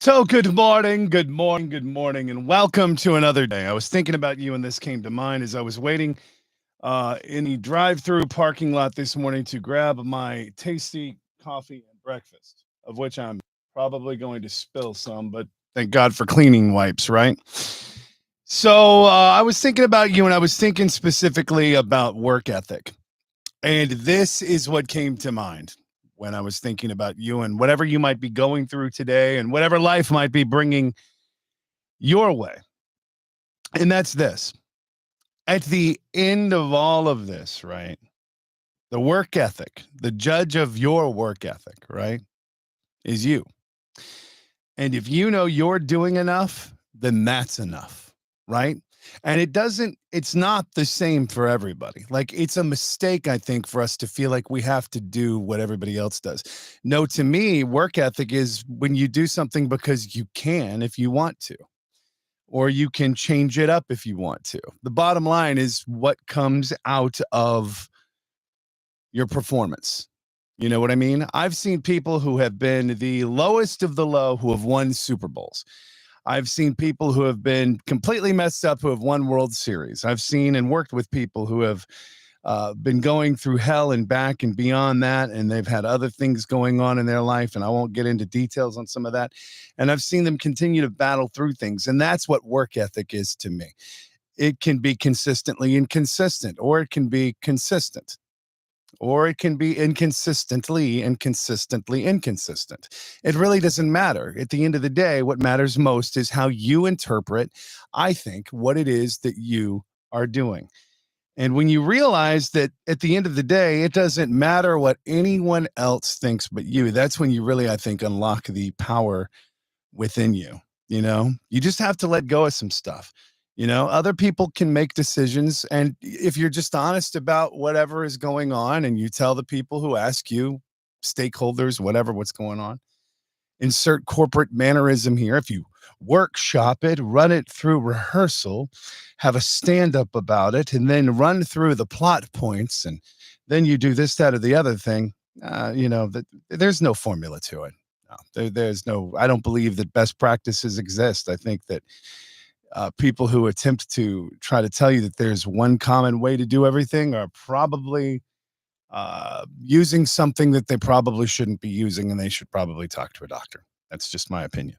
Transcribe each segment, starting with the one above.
So, good morning, and welcome to another day. I was thinking about you, and this came to mind as I was waiting in the drive-through parking lot this morning to grab my tasty coffee and breakfast, of which I'm probably going to spill some, but thank God for cleaning wipes, right? So, I was thinking about you, and I was thinking specifically about work ethic. And this is what came to mind when I was thinking about you and whatever you might be going through today and whatever life might be bringing your way. And that's this: at the end of all of this, right? The work ethic, the judge of your work ethic, right, is you. And if you know you're doing enough, then that's enough, right? And it's not the same for everybody. Like, it's a mistake, I think, for us to feel like we have to do what everybody else does. No, to me, work ethic is when you do something because you can, if you want to, or you can change it up if you want to. The bottom line is what comes out of your performance. You know what I mean? I've seen people who have been the lowest of the low who have won Super Bowls. I've seen people who have been completely messed up who have won World Series. I've seen and worked with people who have been going through hell and back and beyond that, and they've had other things going on in their life, and I won't get into details on some of that. And I've seen them continue to battle through things, and that's what work ethic is to me. It can be consistently inconsistent, or it can be consistent, or it can be inconsistently and consistently inconsistent. It really doesn't matter. At the end of the day, what matters most is how you interpret, I think, what it is that you are doing. And when you realize that at the end of the day, it doesn't matter what anyone else thinks but you, that's when you really, I think, unlock the power within you. You just have to let go of some stuff. Other people can make decisions. And if you're just honest about whatever is going on and you tell the people who ask you, stakeholders, whatever, what's going on, insert corporate mannerism here. If you workshop it, run it through rehearsal, have a stand up about it, and then run through the plot points, and then you do this, that, or the other thing, there's no formula to it. No, there's no, I don't believe that best practices exist. I think that people who attempt to try to tell you that there's one common way to do everything are probably using something that they probably shouldn't be using, and they should probably talk to a doctor. That's just my opinion.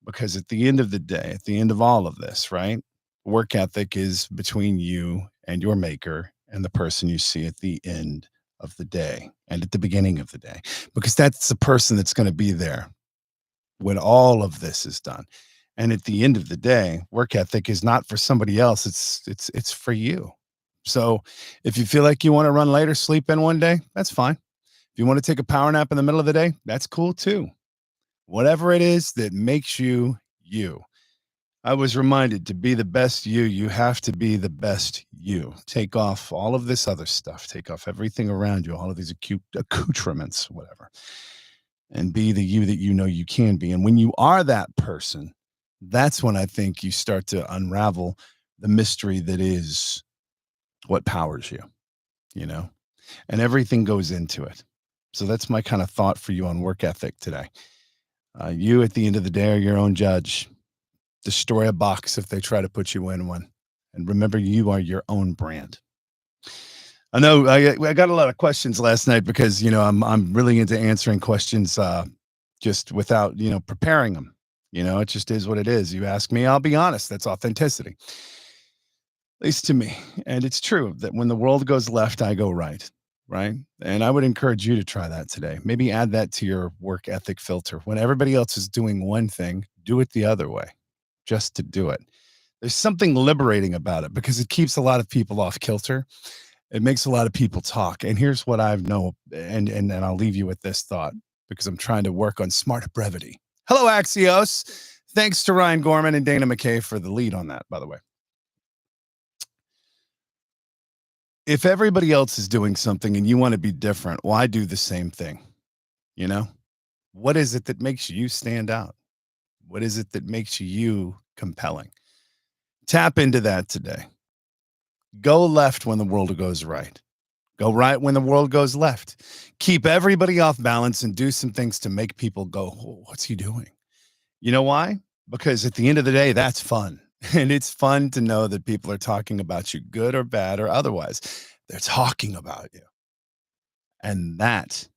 Because at the end of the day, at the end of all of this, right? Work ethic is between you and your maker and the person you see at the end of the day and at the beginning of the day, because that's the person that's going to be there when all of this is done. And at the end of the day, work ethic is not for somebody else. It's for you. So if you feel like you want to run later, sleep in one day, that's fine. If you want to take a power nap in the middle of the day, that's cool too. Whatever it is that makes you you. I was reminded, to be the best you, you have to be the best you. Take off all of this other stuff. Take off everything around you, all of these accoutrements, whatever, and be the you that you know you can be. And when you are that person, that's when I think you start to unravel the mystery that is what powers you, you know, and everything goes into it. So that's my kind of thought for you on work ethic today. You, at the end of the day, are your own judge. Destroy a box if they try to put you in one. And remember, you are your own brand. I know I got a lot of questions last night because, I'm really into answering questions just without, preparing them. It just is what it is. You ask me, I'll be honest. That's authenticity, at least to me. And it's true that when the world goes left, I go right. Right. And I would encourage you to try that today. Maybe add that to your work ethic filter. When everybody else is doing one thing, do it the other way, just to do it. There's something liberating about it because it keeps a lot of people off kilter. It makes a lot of people talk. And here's what I know, and I'll leave you with this thought because I'm trying to work on smart brevity. Hello, Axios. Thanks to Ryan Gorman and Dana McKay for the lead on that, by the way. If everybody else is doing something and you want to be different, why do the same thing? What is it that makes you stand out? What is it that makes you compelling? Tap into that today. Go left when the world goes right. Go right when the world goes left. Keep everybody off balance and do some things to make people go, oh, what's he doing? You know why? Because at the end of the day, that's fun. And it's fun to know that people are talking about you, good or bad or otherwise. They're talking about you. And that,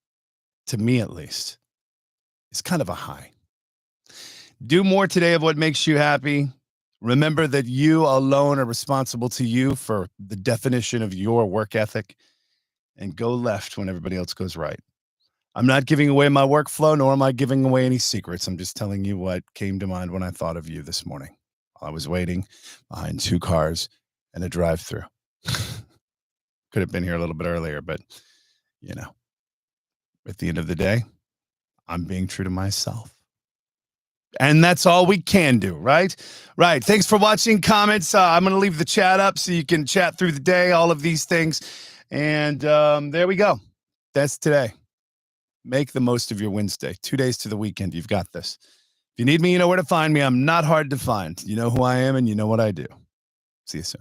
to me at least, is kind of a high. Do more today of what makes you happy. Remember that you alone are responsible to you for the definition of your work ethic, and go left when everybody else goes right. I'm not giving away my workflow, nor am I giving away any secrets. I'm just telling you what came to mind when I thought of you this morning. I was waiting behind 2 cars and a drive-through. Could have been here a little bit earlier, but, you know, at the end of the day, I'm being true to myself. And that's all we can do, right? Right. Thanks for watching. Comments. I'm going to leave the chat up so you can chat through the day, all of these things. And there we go. That's today. Make the most of your Wednesday. 2 days to the weekend. You've got this. If you need me, you know where to find me. I'm not hard to find. You know who I am and you know what I do. See you soon.